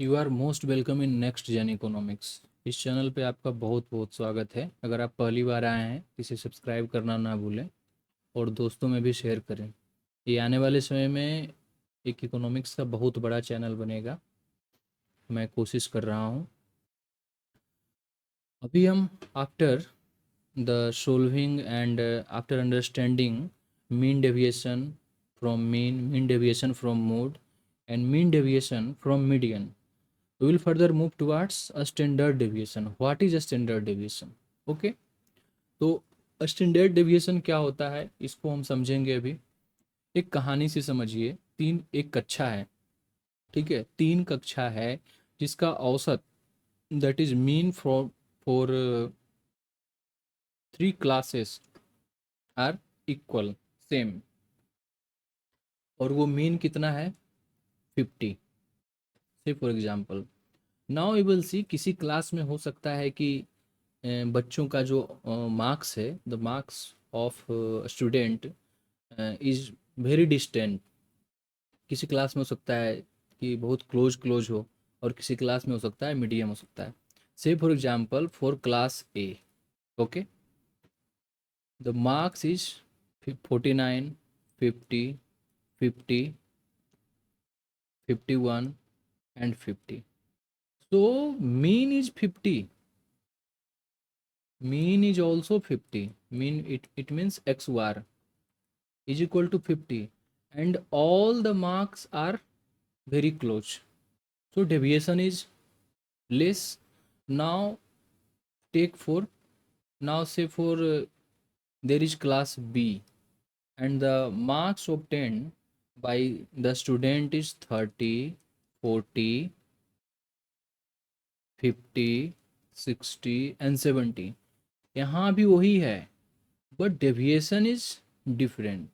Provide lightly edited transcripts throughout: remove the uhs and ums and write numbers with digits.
You are most welcome in next gen economics. इस channel पे आपका बहुत बहुत स्वागत है। अगर आप पहली बार आए हैं तो इसे सब्सक्राइब करना ना भूलें और दोस्तों में भी शेयर करें। ये आने वाले समय में एक इकोनॉमिक्स का बहुत बड़ा चैनल बनेगा, मैं कोशिश कर रहा हूँ। अभी हम after the solving and after understanding mean deviation from mean deviation from mode and mean deviation from median, we will further move towards a standard deviation. What is a standard deviation? Okay, तो standard deviation क्या होता है इसको हम समझेंगे अभी। एक कहानी से समझिए। एक कक्षा है, ठीक है, 3 कक्षा है जिसका औसत that is mean for 3 classes are equal, same, और वो मीन कितना है 50। Say for example now you will see किसी क्लास में हो सकता है कि बच्चों का जो मार्क्स है, the marks of student is very distant. किसी क्लास में हो सकता है कि बहुत क्लोज क्लोज हो, और किसी क्लास में हो सकता है मीडियम हो सकता है। से for example for class A, okay, the marks is 49, 50, 50, 51 and 50। So mean is 50, mean is also 50, mean it means x bar is equal to 50, and all the marks are very close, so deviation is less. Now take for, now say for there is class b and the marks obtained by the student is 30, 40, 50, 60 and 70। यहाँ भी वही है, but deviation is different.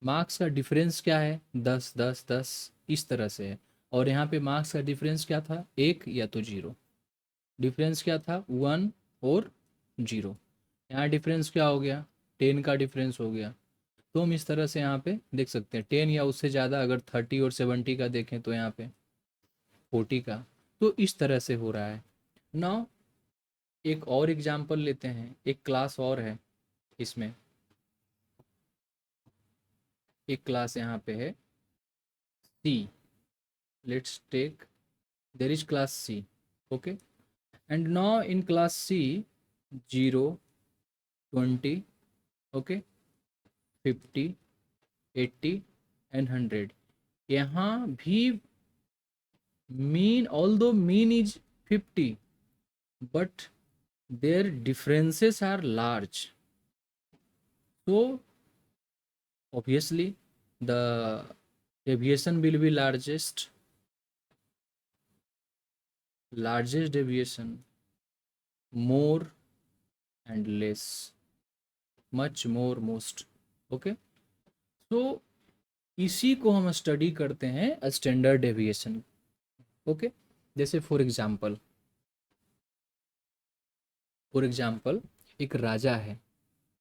Marks का difference क्या है 10 10 10 इस तरह से है, और यहाँ पे मार्क्स का डिफरेंस क्या था, एक या तो जीरो। डिफरेंस क्या था 1 और 0। यहाँ डिफरेंस क्या हो गया 10 का डिफरेंस हो गया। तो हम इस तरह से यहाँ पे देख सकते हैं 10 या उससे ज़्यादा, अगर 30 और 70 का देखें तो यहाँ पे 40 का। तो इस तरह से हो रहा है। नाउ एक और एग्जाम्पल लेते हैं, एक क्लास और है इसमें। एक क्लास यहाँ पे है सी, let's take, there is class C, okay, and now in class C 0, 20, okay, 50, 80 and 100। यहाँ भी mean, although mean is 50, but their differences are large, so obviously the deviation will be largest deviation, more and less, much more, most, okay। तो इसी को हम study करते हैं standard deviation, okay. जैसे for example एक राजा है,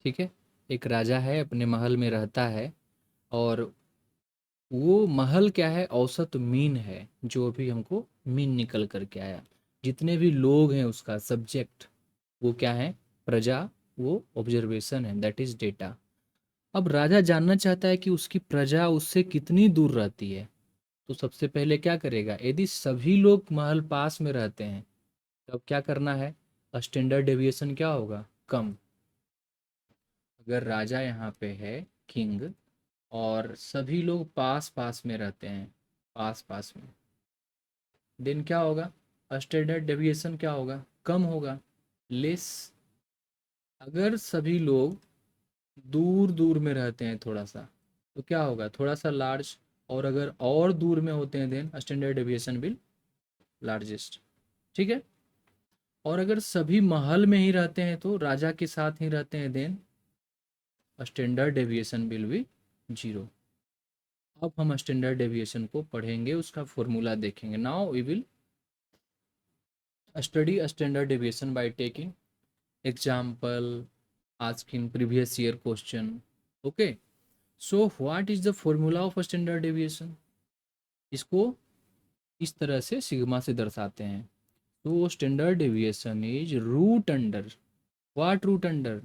ठीक है, एक राजा है, अपने महल में रहता है, और वो महल क्या है औसत मीन है, जो भी हमको मीन निकल करके आया। जितने भी लोग हैं उसका सब्जेक्ट वो क्या है, प्रजा, वो ऑब्जर्वेशन है, दैट इज डेटा। अब राजा जानना चाहता है कि उसकी प्रजा उससे कितनी दूर रहती है। तो सबसे पहले क्या करेगा, यदि सभी लोग महल पास में रहते हैं तब क्या करना है, स्टैंडर्ड डेविएशन क्या होगा, कम। अगर राजा यहाँ पे है किंग, और सभी लोग पास पास में रहते हैं, पास पास में, देन क्या होगा, स्टैंडर्ड डेविएशन क्या होगा, कम होगा, लेस। अगर सभी लोग दूर दूर में रहते हैं थोड़ा सा, तो क्या होगा, थोड़ा सा लार्ज। और अगर और दूर में होते हैं then standard deviation will largest, ठीक है। और अगर सभी महल में ही रहते हैं तो राजा के साथ ही रहते हैं then standard deviation will be 0। अब हम स्टैंडर्ड डेविएशन को पढ़ेंगे, उसका फॉर्मूला देखेंगे। Now we will study standard deviation by taking example, asking previous year question, okay. So what is the formula of standard deviation, इसको इस तरह से सिग्मा से दर्शाते हैं। तो standard deviation is root under, what root under,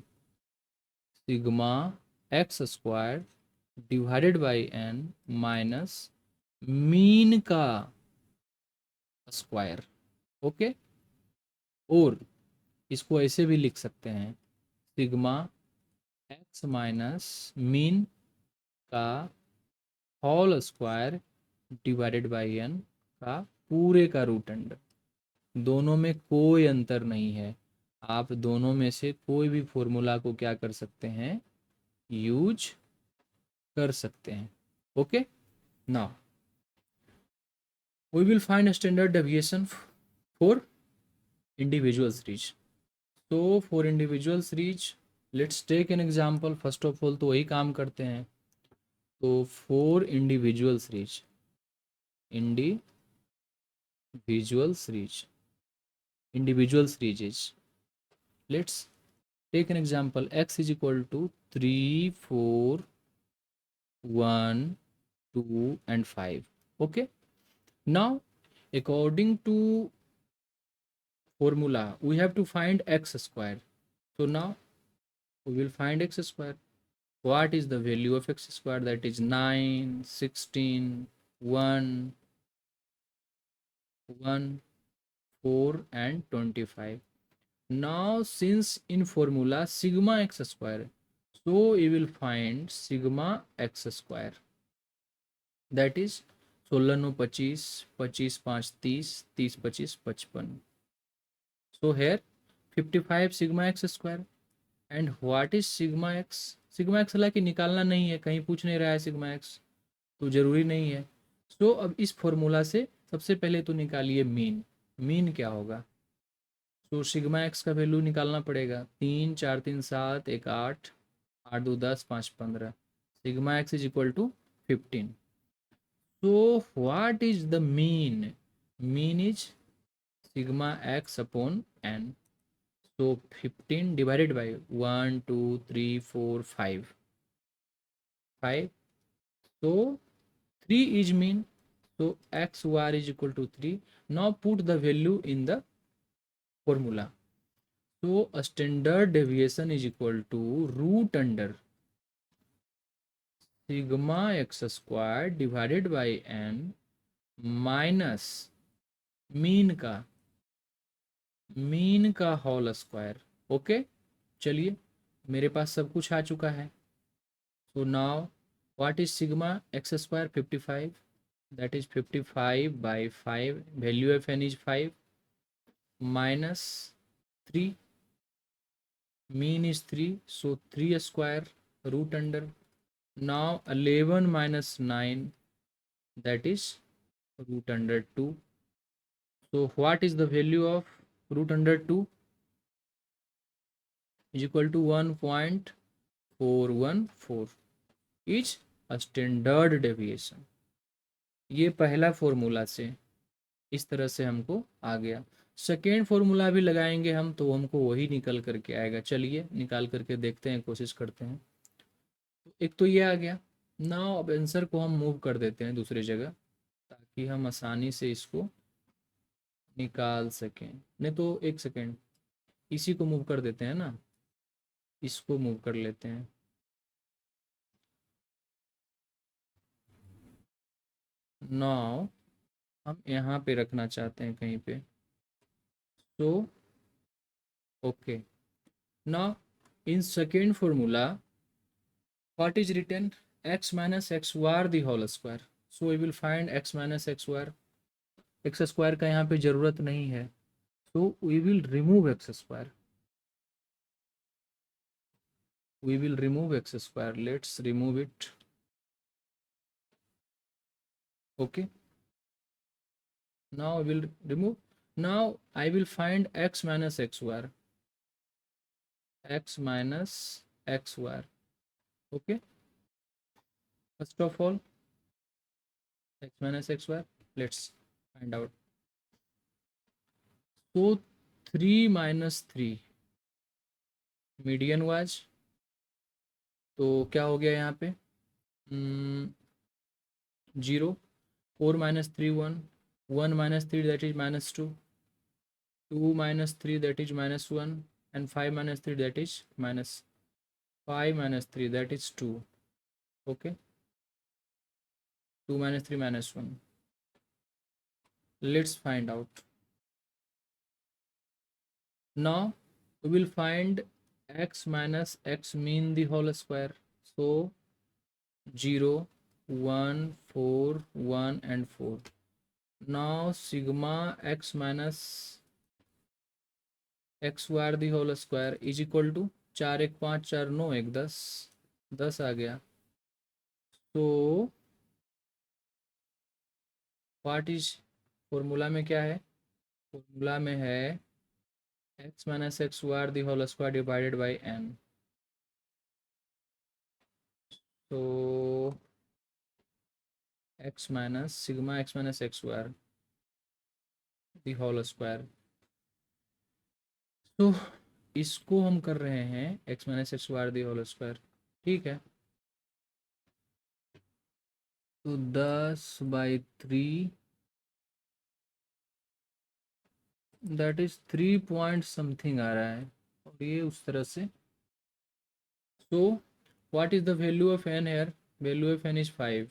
sigma x square divided by n minus mean का square. Okay, और इसको ऐसे भी लिख सकते हैं, सिग्मा एक्स माइनस मीन का whole square divided by N का पूरे का रूट अंडर। दोनों में कोई अंतर नहीं है, आप दोनों में से कोई भी फॉर्मूला को क्या कर सकते हैं, यूज कर सकते हैं। Okay, now we will find standard deviation for individual series. तो for individual series let's take an example. First of all तो वही काम करते हैं। तो for individual series, individual series, let's take an example, x is equal to 3 4 1 2 and 5. Okay, now according to formula we have to find x square. So now we will find x square. What is the value of x square? That is 9 16 1 1 4 and 25. Now since in formula sigma x square, so we will find sigma x square, that is 16 9 25 25 5 30 30 25 55. So here 55 sigma x square. And what is sigma x? sigma x हालांकि निकालना नहीं है, कहीं पूछ नहीं रहा है sigma x, तो जरूरी नहीं है। सो अब इस फॉर्मूला से सबसे पहले तो निकालिए मीन। मीन क्या होगा? तो सिग्मा एक्स का वैल्यू निकालना पड़ेगा। 3 4 3 7 1 8 8 2 10 5 15। Sigma x is equal to 15। So what is the mean? Mean is sigma x upon n. So 15 divided by 1 2 3 4 5 5. So 3 is mean. So x y is equal to 3. Now put the value in the formula. So a standard deviation is equal to root under sigma x square divided by n minus mean का whole square. Okay, चलिए मेरे पास सब कुछ आ चुका है। So now what is sigma x square? 55, that is 55 by 5, value of n is 5, minus 3, mean is 3, so 3 square root under. Now 11 minus 9, that is root under 2. So what is the value of root under 2? Is equal to 1.414 is a standard deviation. ये पहला formula से इस तरह से हमको आ गया। Second formula भी लगाएंगे हम तो हमको वही निकल करके आएगा। चलिए निकाल करके देखते हैं, कोशिश करते हैं। तो एक तो ये आ गया। नाउ अब आंसर को हम मूव कर देते हैं दूसरी जगह ताकि हम आसानी से इसको निकाल सकें। नहीं तो एक सेकेंड, इसी को मूव कर देते हैं ना, इसको मूव कर लेते हैं। नाउ हम यहाँ पे रखना चाहते हैं कहीं पे। So okay, now in second formula what is written? x minus x bar the whole square. So we will find x minus x bar. X square का यहाँ पे जरूरत नहीं है, so we will remove x square. We will remove x square. Let's remove it. Okay, now I will remove. Now I will find x minus x square. X minus x square. Okay, first of all x minus x square, let's find out. So 3 minus 3 median was, तो क्या हो गया यहाँ पे? 0, 4 minus 3 1, 1 minus 3 that is minus 2, 2 minus 3 that is minus 1, and 5 minus 3 that is minus 5 minus 3 that is 2. Okay, 2 minus 3 minus 1. Let's find out. Now we will find x minus x mean the whole square. So 0, 1, 4, 1 and 4. Now sigma x minus x bar the whole square is equal to 4 1 5 4 9 1 10 10 आ गया. तो what is formula में क्या है? Formula में है x minus x bar the whole square divided by n. तो x minus sigma x minus x bar the whole square. तो इसको हम कर रहे हैं x minus x bar the whole square. ठीक है, तो 10/3 दैट इज 3 पॉइंट समथिंग आ रहा है, और ये उस तरह से. So what is the value of n here? Value of n is 5.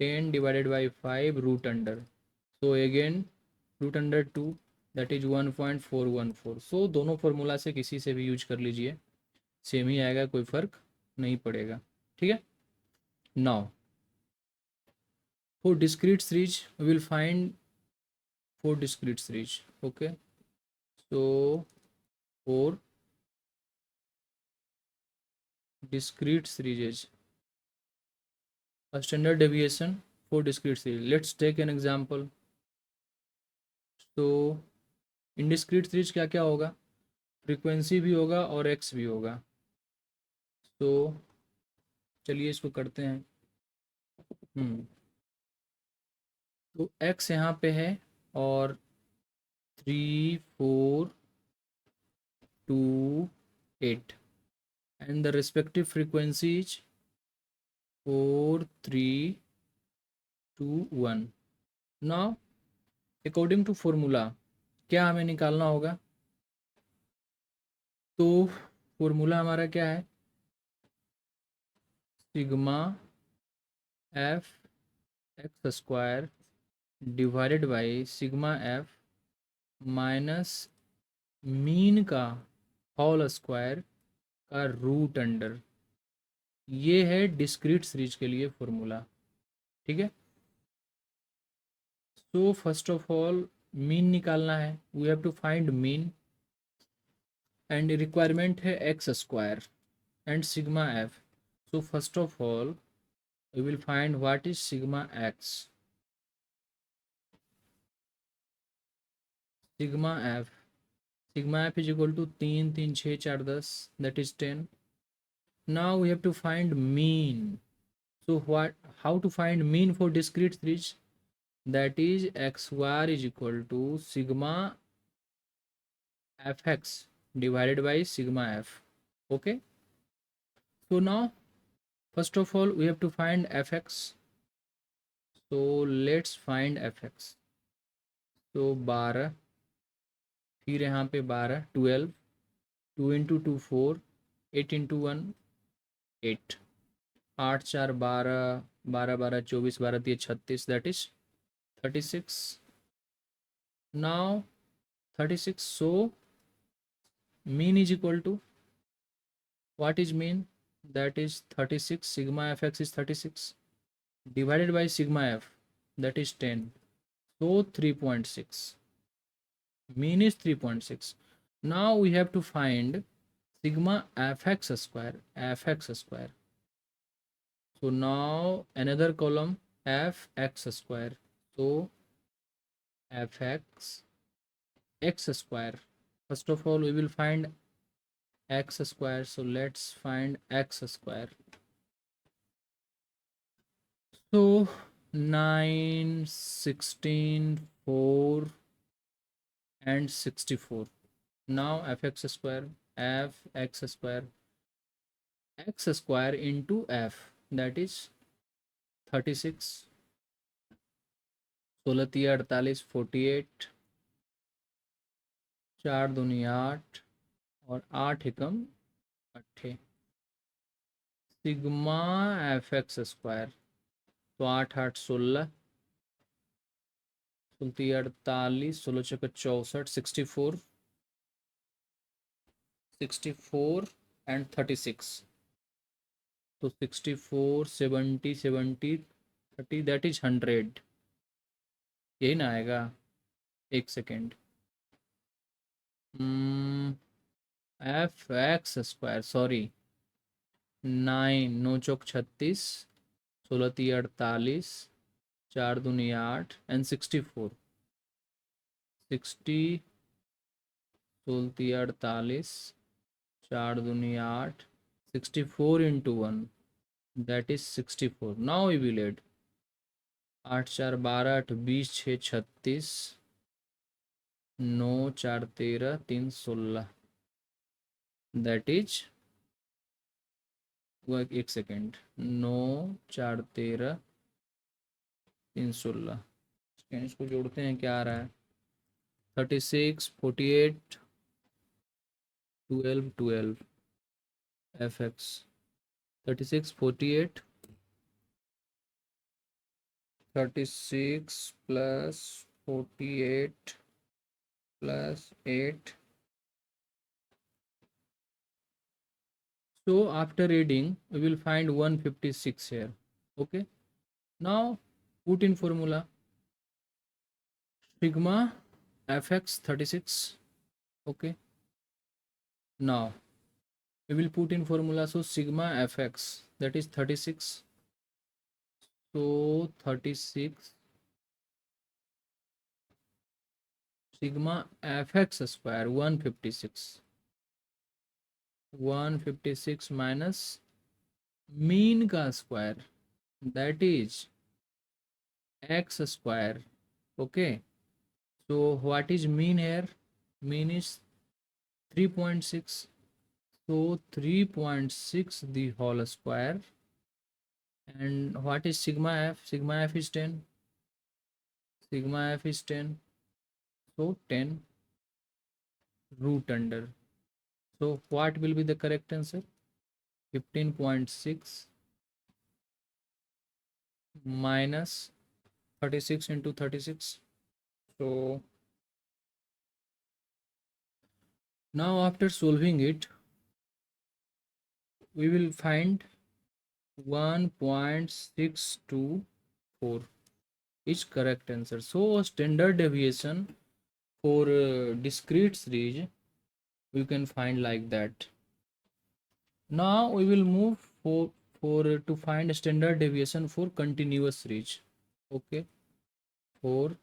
10 divided by 5 root under. So again root under 2 that is 1.414. सो दोनों फार्मूला से किसी से भी यूज कर लीजिए, सेम ही आएगा, कोई फ़र्क नहीं पड़ेगा. ठीक है. Now for discrete series we will find for discrete series. Okay, so for discrete series, a standard deviation for discrete series. Let's take an example. So in discrete series क्या क्या होगा? फ्रीक्वेंसी भी होगा और x भी होगा. तो चलिए इसको करते हैं. तो x यहाँ पे है और 3 4 2 8 and the respective frequency is 4 3 2 1. Now according to formula क्या हमें निकालना होगा? तो फॉर्मूला हमारा क्या है? Sigma f x square divided by sigma f minus mean का होल स्क्वायर का रूट अंडर. ये है डिस्क्रीट सीरीज के लिए फॉर्मूला. ठीक है. So first of all mean निकालना है. We have to find mean and requirement है x square and sigma f. So first of all we will find what is sigma x. Sigma f is equal to 3 3 6 4 10, that is 10. Now we have to find mean. So how to find mean for discrete series? That is x bar is equal to sigma fx divided by sigma f. Okay, so now first of all we have to find fx. So let's find fx. तो 12, फिर यहाँ पे 12 12, 2 into 2 4, 8 into 1 8, 8 4 12, 12 12 24, 12 3 36, that is 36. Now 36. So mean is equal to what is mean? That is 36. Sigma f x is 36 divided by sigma f that is 10. So 3.6. mean is 3.6. Now we have to find sigma fx square. So now another column fx square. So fx x square. First of all we will find x square. So let's find x square. So 9 16 4 and 64. Now fx square x square into f, that is 36. 16 तिया 48, 48, 4 दूनी 8 और 8 एकम 8, sigma f x square. तो 8 8 16, 16 48, 16 छक्का 64, 64, 64 and 36। तो 64 70 70 30, that is 100। यही ना आएगा? एक second. F x square, sorry, 9 9 चौक 36, 16 तिया 48, 4 दूनी 8 एंड 64, 60, 16 तिया 48, 4 दूनी 8, 64 into 1, that is 64. Now we will add 8 4 12, 8 20, 6 36, 9 4 13, 3 16, that is, एक सेकेंड, 9 4 13, 3 16, इसको जोड़ते हैं, क्या आ रहा है? 36 48 12 12 F x, 36 48, 36 plus 48 plus 8. So after reading we will find 156 here. Okay, now put in formula sigma fx 36. Okay, now we will put in formula, so sigma fx, that is 36, so 36 sigma fx square 156 minus mean का square, that is x square. Okay, so what is mean here? Mean is 3.6, so 3.6 the whole square. And what is sigma f? Sigma f is 10, sigma f is 10, so 10 root under. So what will be the correct answer? 15.6 minus 36 into 36. So now after solving it, we will find 1.624 is correct answer. So a standard deviation for discrete series we can find like that. Now we will move for to find a standard deviation for continuous series. Okay, for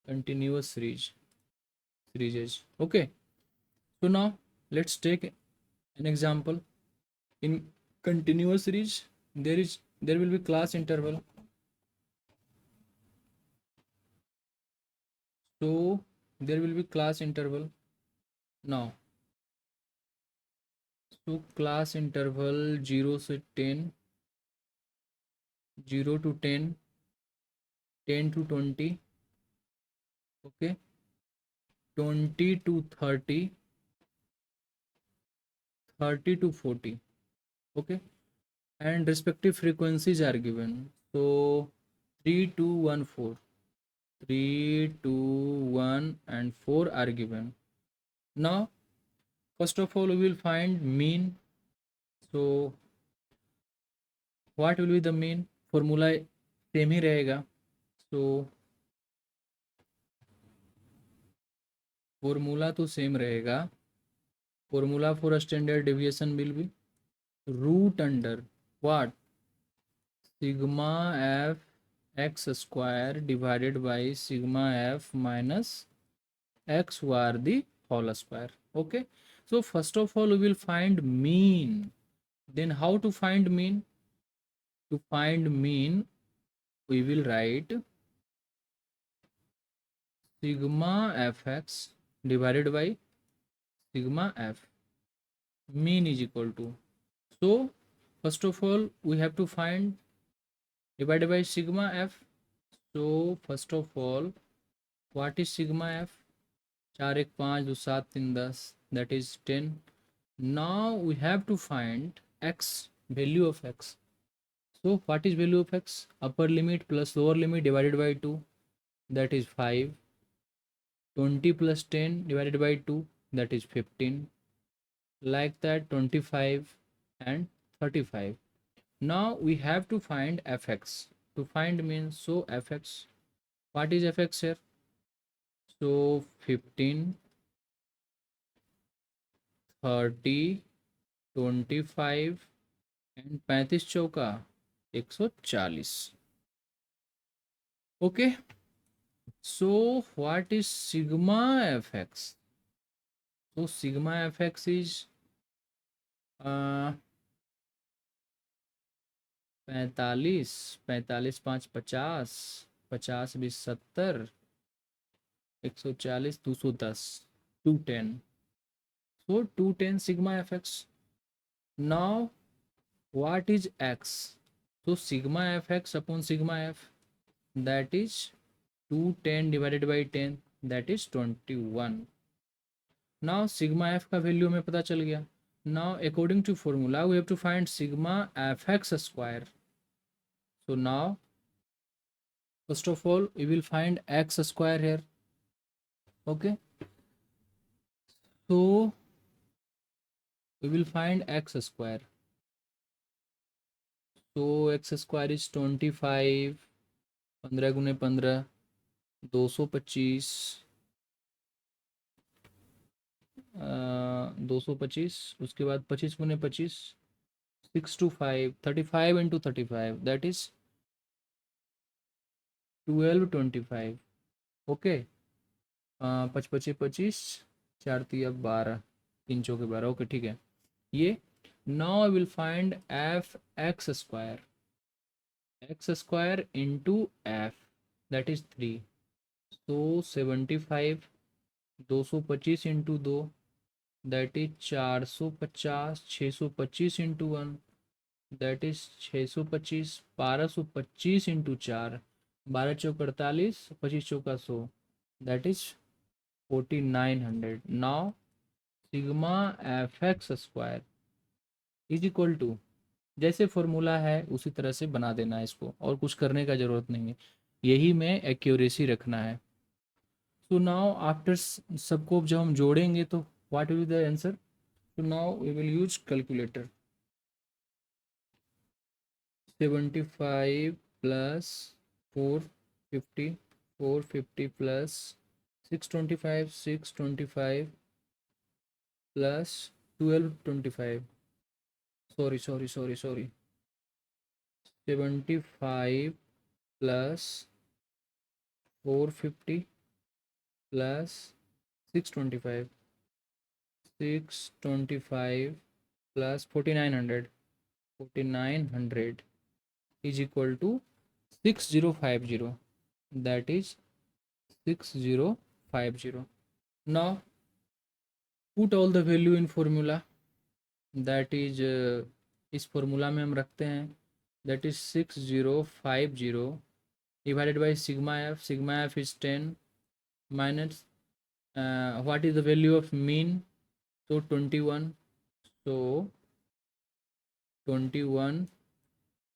continuous series. Okay, so now let's take an example. In continuous series there will be class interval, so there will be class interval. Now, so class interval 0 to 10, 0 to 10, 10 to 20, okay, 20 to 30, 30 to 40, okay, and respective frequencies are given. So 3 2 1 4, 3 2 1 and 4 are given. Now first of all we will find mean. So what will be the mean? Formula same ही रहेगा. So formula तो same रहेगा. Formula for a standard deviation will be root under what? Sigma f x square divided by sigma f minus x var the whole square. Okay, so first of all we will find mean. Then how to find mean? To find mean we will write sigma fx divided by sigma f, mean is equal to. So first of all we have to find divided by sigma f. So first of all, what is sigma f? 4 1 5 2 7 3 10, that is 10. Now we have to find x, value of x. So what is value of x? Upper limit plus lower limit divided by 2, that is 5. 20 plus 10 divided by 2, that is 15. Like that 25 and 35. Now we have to find fx. To find means, so fx, what is fx here? So 15, 30, 25 and 35 चौका 140. Okay, so what is sigma f x? तो sigma f x is 45, 45 5 50, 50 20 70, 140 210, 210. So 210 sigma fx. Now what is x? So sigma fx upon sigma f, that is 210 divided by 10, that is 21. Now sigma f का value हमें पता चल गया. Now according to formula we have to find sigma fx square. So now first of all we will find x square here. Okay, so we will find x square. So x square is 25, 15 गुने 15 225, 225, उसके बाद 25 गुने 25 625, 35 into 35, that is 1225. Okay, 5 25 25, 4 3 12, 3 चौके 12. Okay ठीक है. ये now I will find f x square. X square into f, that is 3. So 75, 225 into 2, that is 450, 625 into 1, that is 625, 1225 into 4, 12 चौक 48, 25 चौका 100, that is 4900. Now sigma f x square is equal to, जैसे formula है उसी तरह से बना देना है इसको, और कुछ करने का ज़रूरत नहीं है. यही में एक्यूरेसी रखना है. सो नाउ आफ्टर सबको जब हम जोड़ेंगे तो what will be the answer? So now we will use calculator. 75 plus 450, 450 plus 625, 625 plus 1225, sorry 75 plus 450 plus 625, 625 plus 4900, 4900 is equal to 6050, that is 6050. Now put all the value in formula, that is इस formula में हम रखते हैं, that is 6050 divided by sigma f. Sigma f is 10 minus what is the value of mean? So 21. So 21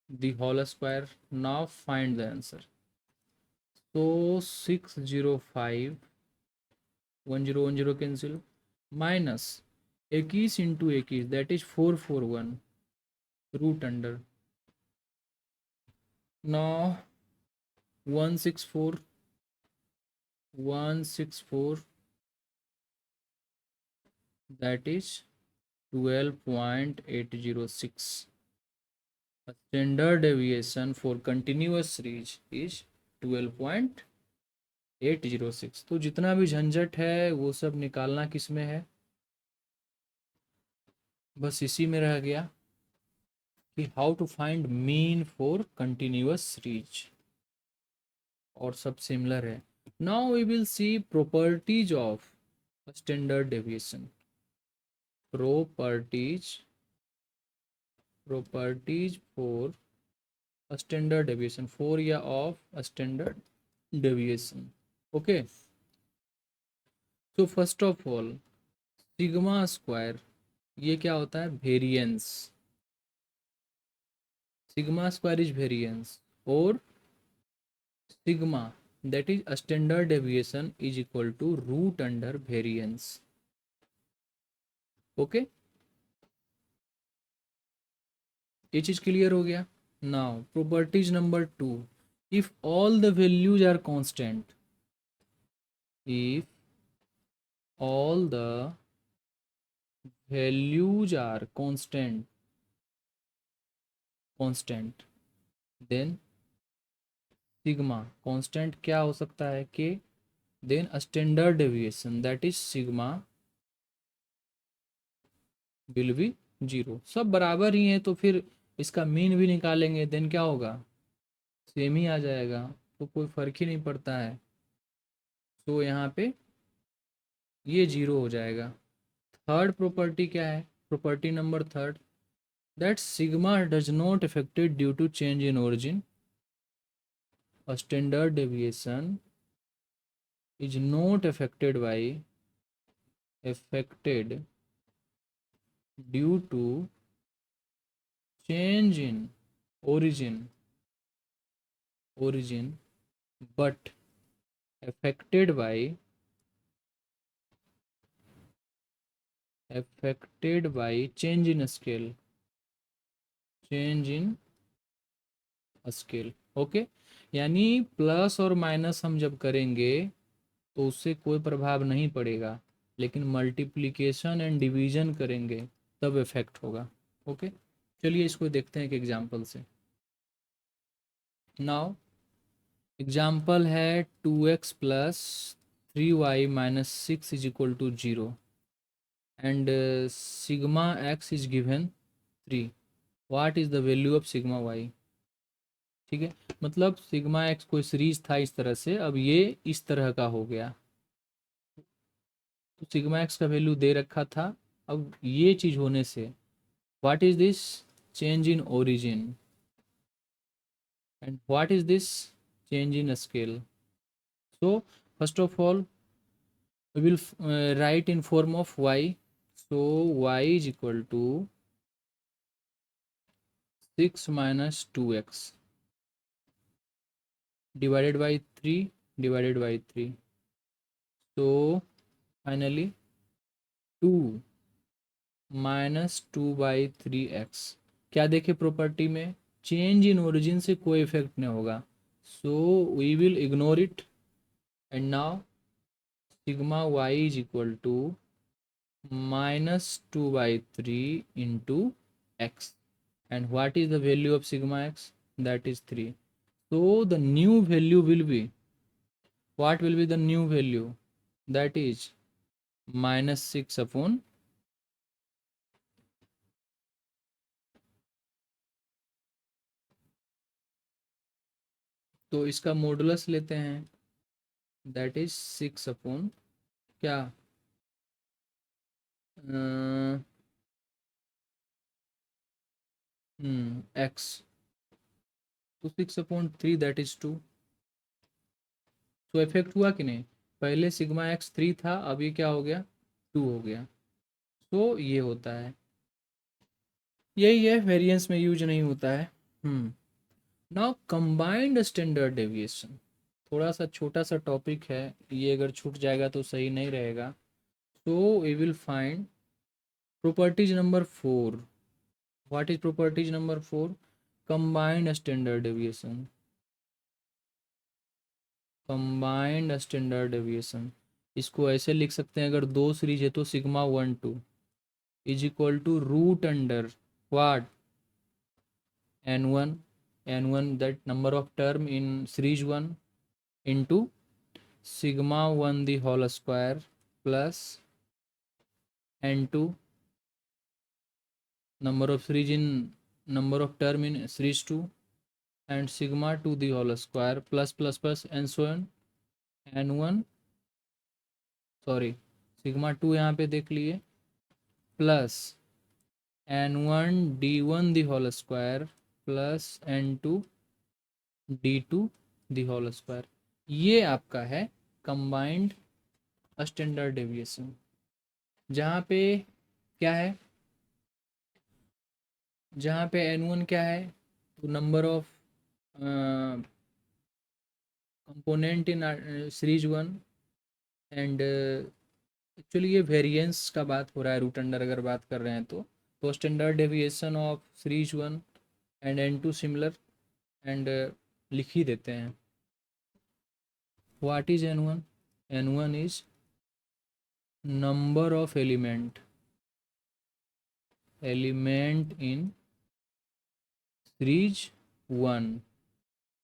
the whole square. Now find the answer. So 605, 10 cancel, minus 21 into 21, that is 441 root under. Now 164, 164, that is 12.806. A standard deviation for continuous series is 12.806. तो जितना भी झंझट है वो सब निकालना किस में है? बस इसी में रह गया कि how to find mean for continuous series, और सब सिमिलर है. Now we will see properties of standard deviation. properties for standard deviation, 4 या ऑफ स्टैंडर्ड डेविएशन। ओके, तो first of all sigma square, ये क्या होता है, variance. Sigma square is variance, और sigma that is standard deviation is equal to root under variance. Okay, ये चीज clear हो गया। Now properties number 2, if all the values are constant, if all the values are constant then sigma constant क्या हो सकता है कि then standard deviation that is sigma will be 0। सब बराबर ही है तो फिर इसका मीन भी निकालेंगे देन क्या होगा, सेम ही आ जाएगा, तो कोई फर्क ही नहीं पड़ता है। तो यहाँ पे ये 0 हो जाएगा। थर्ड प्रॉपर्टी क्या है, property number third, that sigma does not affected due to change in origin, a standard deviation is not affected due to change in origin but affected by change in scale। Okay, यानी plus और minus हम जब करेंगे तो उससे कोई प्रभाव नहीं पड़ेगा, लेकिन मल्टीप्लिकेशन एंड डिवीजन करेंगे तब इफेक्ट होगा। ओके, चलिए इसको देखते हैं एक एग्जांपल से। नाउ एग्जांपल है 2x plus 3y minus 6 is equal to 0 and sigma x is given 3। What is the value of sigma y। ठीक है, मतलब सिग्मा x कोई सीरीज था इस तरह से, अब ये इस तरह का हो गया, तो सिग्मा एक्स का वैल्यू दे रखा था। अब ये चीज होने से what is this, change in origin, and what is this, change in scale. So first of all we will write in form of y, so y is equal to 6 minus 2x divided by 3 divided by 3, so finally 2 minus 2/3x। क्या देखे property में, change in origin से कोई effect नहीं होगा, so we will ignore it, and now sigma y is equal to -2/3 into x, and what is the value of sigma x, that is 3। so the new value will be, what will be the new value, that is -6 upon, तो इसका modulus लेते हैं, that is 6 upon क्या, x, तो 6/3 that is 2। तो effect हुआ कि नहीं, पहले सिग्मा एक्स 3 था, अभी क्या हो गया, 2 हो गया। तो ये होता है, यही है, वेरिएंस में यूज नहीं होता है। नाउ कंबाइंड स्टैंडर्ड डेविएशन, थोड़ा सा छोटा सा टॉपिक है, ये अगर छूट जाएगा तो सही नहीं रहेगा। तो we will find properties number 4। What is properties number 4, combined standard deviation. Combined standard deviation, इसको ऐसे लिख सकते हैं, अगर दो सीरीज है तो sigma 1 2 is equal to root under what, n1 that number of term in series 1 into sigma 1 the whole square plus n2 number of series in number of term in series 2 and sigma 2 the whole square plus and so on, n1 sorry sigma 2 यहाँ पे देख लिए, plus n1 d1 the whole square plus n2 d2 the whole square. ये आपका है combined standard deviation. जहाँ पे क्या है, जहाँ पे n1 क्या है, तो number of component in series one, and actually ये वेरिएंस का बात हो रहा है, रूट अंडर अगर बात कर रहे हैं तो standard deviation of series one and n2 similar, and लिख ही देते हैं। What is n1? n1 is number of element in series one.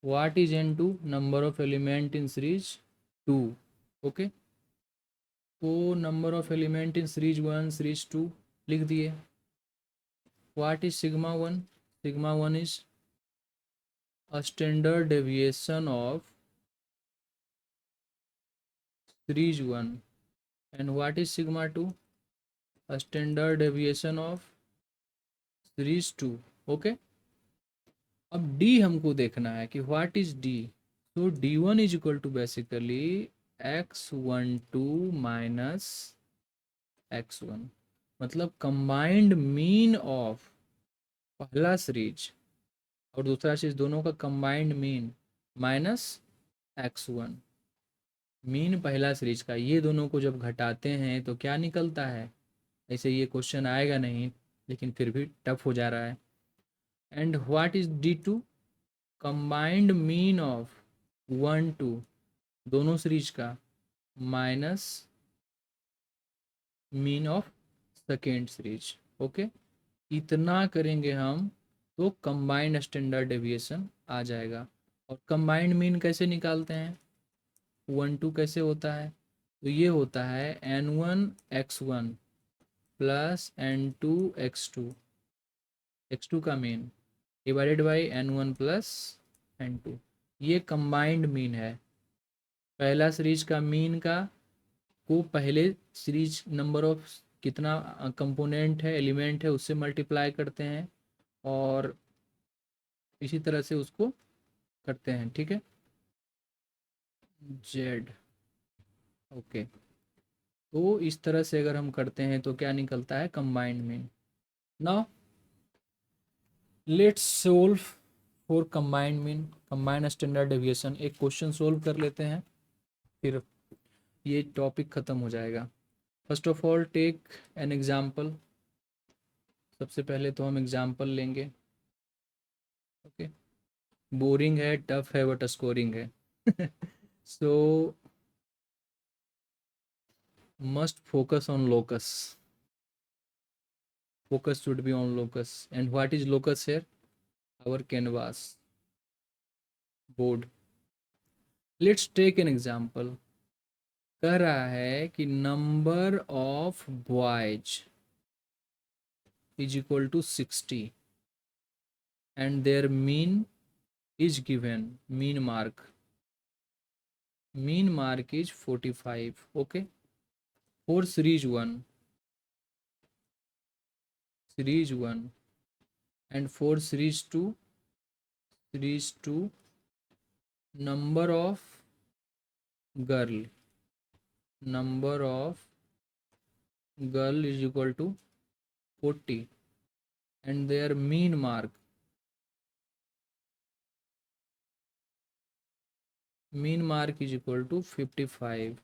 What is n2? Number of element in series two. Okay, तो number of element in series one series two लिख दिए। What is sigma one? Sigma one is a standard deviation of series 1, and what is sigma 2? A standard deviation of series 2. Okay, अब d हमको देखना है कि what is d, so d1 is equal to basically x12 minus x1, मतलब combined mean of पहला series और दूसरा चीज दोनों का combined mean minus x1। Mean पहला सीरीज का, ये दोनों को जब घटाते हैं तो क्या निकलता है? ऐसे ये क्वेश्चन आएगा नहीं, लेकिन फिर भी टफ हो जा रहा है। And what is d2? Combined mean of 1 2 दोनों सीरीज का minus mean of second series. Okay, इतना करेंगे हम तो कंबाइंड स्टैंडर्ड डेविएशन आ जाएगा। और कंबाइंड मीन कैसे निकालते हैं? 1 2 कैसे होता है? तो ये होता है n1 x1 plus n2 x2 का mean divided by n1 plus n2। ये कंबाइंड मीन है। पहला सीरीज का मीन का को पहले सीरीज नंबर ऑफ कितना कंपोनेंट है, एलिमेंट है, उससे मल्टीप्लाई करते हैं और इसी तरह से उसको करते हैं। ठीक है, जेड। ओके, तो इस तरह से अगर हम करते हैं तो क्या निकलता है? Combined mean. Now let's solve for combined mean, combined standard deviation. एक क्वेश्चन सोल्व कर लेते हैं, फिर ये टॉपिक ख़त्म हो जाएगा। First of all take an example. सबसे पहले तो हम एग्जाम्पल लेंगे। ओके, बोरिंग है, टफ है, बट स्कोरिंग है। So must focus on locus, focus should be on locus. And what is locus here? Our canvas board. Let's take an example. कह रहा है कि number of boys is equal to 60 and their mean is given, mean mark is 45। Okay, for series one and for series two number of girl is equal to 40 and their mean mark is equal to 55,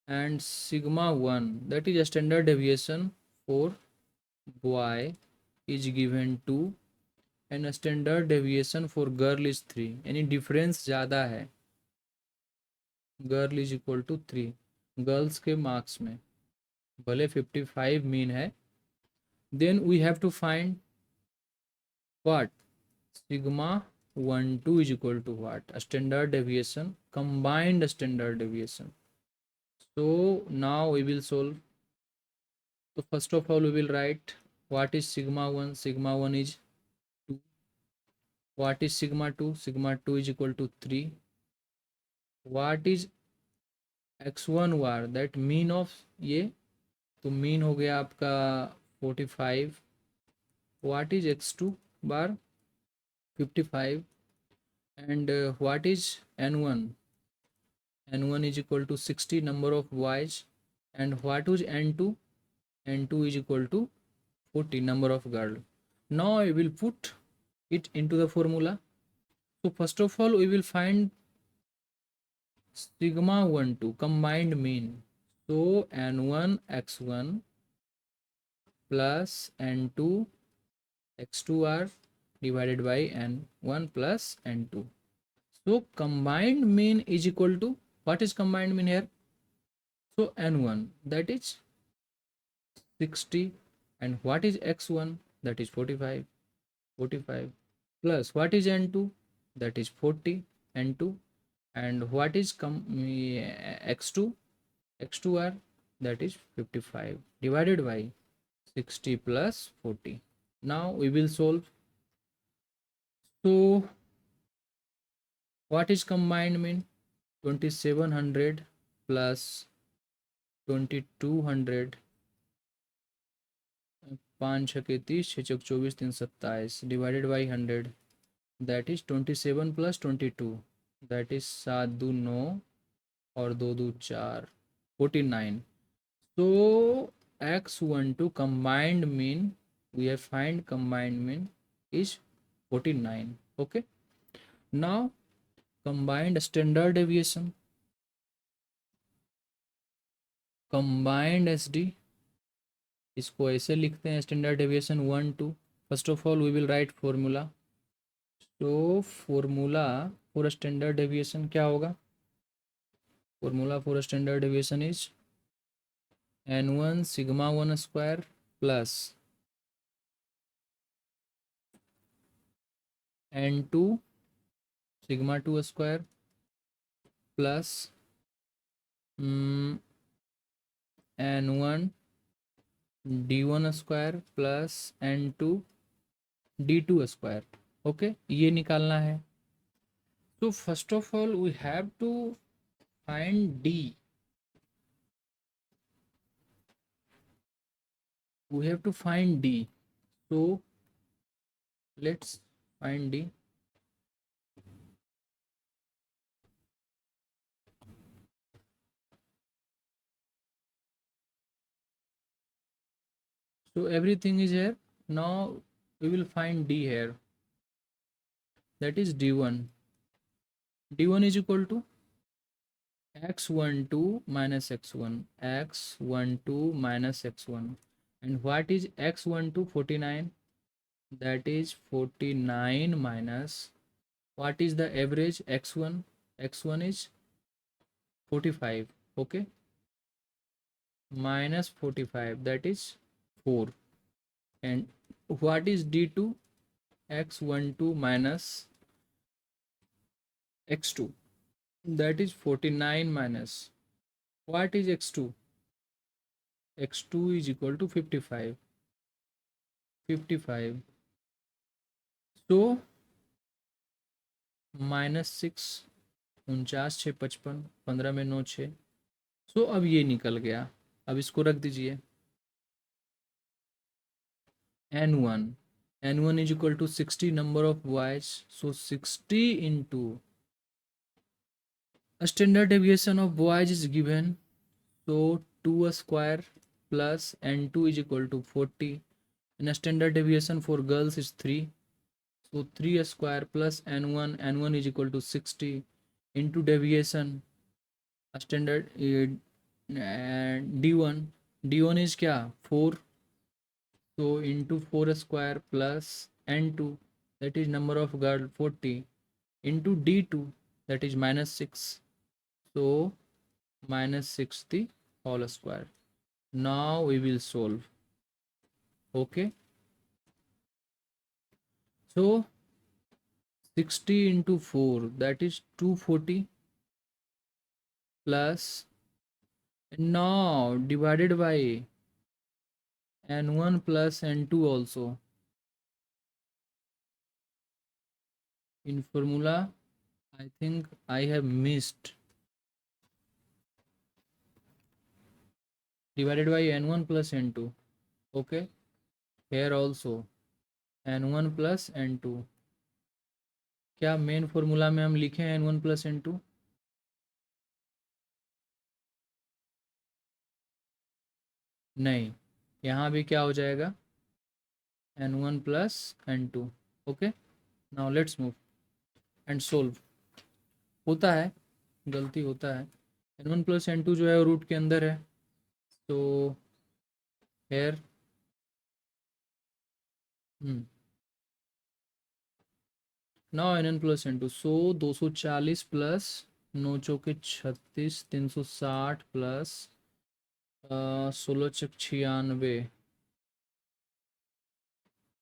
and sigma 1, that is a standard deviation for boy, is given 2 and a standard deviation for girl is 3, यानी difference ज़्यादा है। Girl is equal to 3, girls के marks में भले 55 mean है। Then we have to find what? sigma 1 2 is equal to what? A standard deviation, combined standard deviation. So now we will solve. So first of all we will write what is sigma 1. Sigma 1 is 2. What is sigma 2? Sigma 2 is equal to 3. What is x1 bar? That mean of ये, तो mean हो गया आपका 45. What is x2 bar? 55. And what is n1? N1 is equal to 60 number of boys. And what is n2? N2 is equal to 40 number of girls. Now I will put it into the formula. So first of all we will find sigma 1 2 combined mean. So n1 x1 plus n2 x2 are divided by n1 plus n2. So combined mean is equal to, what is combined mean here? So n1 that is 60, and what is x1? That is 45 plus what is n2? That is 40 n2, and what is x2? X2 are, that is 55 divided by 60 plus 40. Now we will solve. So what is combined mean? 2700 plus 2200, 5 छके 30, 6 चौक 24, 3 27 divided by 100, that is 27 plus 22, that is 7 2 9 और 2 2 4, 49. So x12 combined mean, we have find combined mean is 49. Okay, now combined standard deviation, combined SD, इसको ऐसे लिखते हैं standard deviation 1 2. First of all we will write formula. तो formula for standard deviation क्या होगा? Formula for standard deviation is n1 sigma 1 square plus n2 sigma 2 square plus n1 d1 square plus n2 d2 square. Okay, ये निकालना है. तो first of all we have to find d. We have to find d. So let's find d. So everything is here. Now we will find d here. That is d1. d1 is equal to x12 minus x1, x12 minus x1. And what is x12? 49. That is 49 minus, what is the average? x1. x1 is 45. Okay, minus 45, that is 4. And what is d2? x12 minus x2, that is 49 minus, what is x2? x2 is equal to 55. So minus 6, 49 6 55, 15 में 9 6. सो अब ये निकल गया. अब इसको रख दीजिए. n1 is equal to 60 number of boys. So 60 into a standard deviation of boys is given. So 2 square plus n2 is equal to 40, and a standard deviation for girls is 3. So 3 square plus n1 is equal to 60 into deviation a standard d1 is क्या 4. So into 4 square plus n2, that is number of girl 40, into d2, that is minus 6. So minus 60 whole square. Now we will solve. Okay, so 60 into 4, that is 240, plus now divided by n1 plus n2 also. In formula I think I have missed, divided by n1 plus n2. Okay, here also n1 plus n2. क्या main formula में हम लिखे हैं n1 plus n2? नहीं, यहाँ भी क्या हो जाएगा, n1 plus n2। Okay, now let's move and solve. होता है, गलती होता है। n1 प्लस n2 जो है रूट के अंदर है, तो here now n plus n2, so 240 plus 9 चौके 36, 360 प्लस 16 चक 96,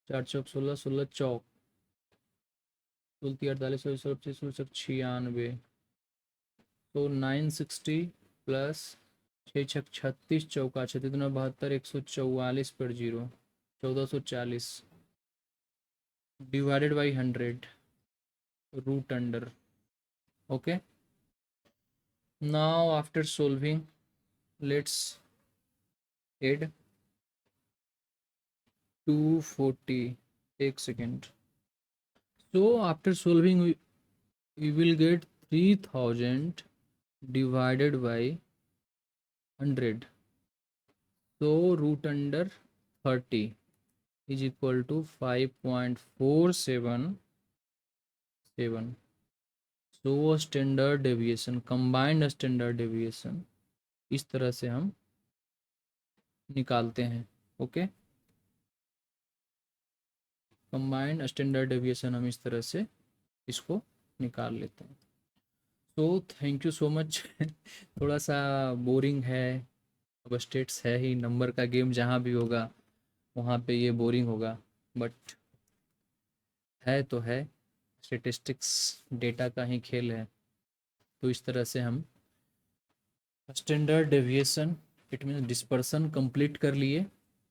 4 चौक 16, 16 चौक 48, 16 16 96, तो 960 प्लस 6 छक 36, चौका 72, 144 पर जीरो, 1440 divided by 100 root under. Okay, now after solving let's add 240, एक second. So after solving we will get 3000 divided by 100, so root under 30 is equal to 5.477। so standard deviation, combined standard deviation इस तरह से हम निकालते हैं। Okay, combined standard deviation हम इस तरह से इसको निकाल लेते हैं। तो थैंक यू सो मच। थोड़ा सा बोरिंग है, अब स्टेट्स है ही, नंबर का गेम जहाँ भी होगा वहाँ पे ये बोरिंग होगा, बट है तो है, स्टेटिस्टिक्स डेटा का ही खेल है। तो इस तरह से हम standard deviation, it means dispersion complete कर लिए,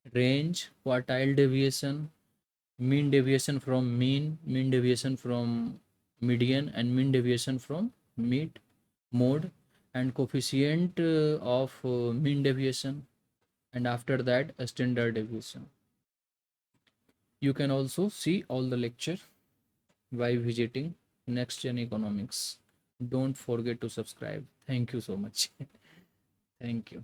range, quartile deviation, mean deviation from mean, mean deviation from median and mean deviation from mid mode and coefficient of mean deviation, and after that a standard deviation. You can also see all the lecture by visiting Next Gen Economics. Don't forget to subscribe. Thank you so much. Thank you.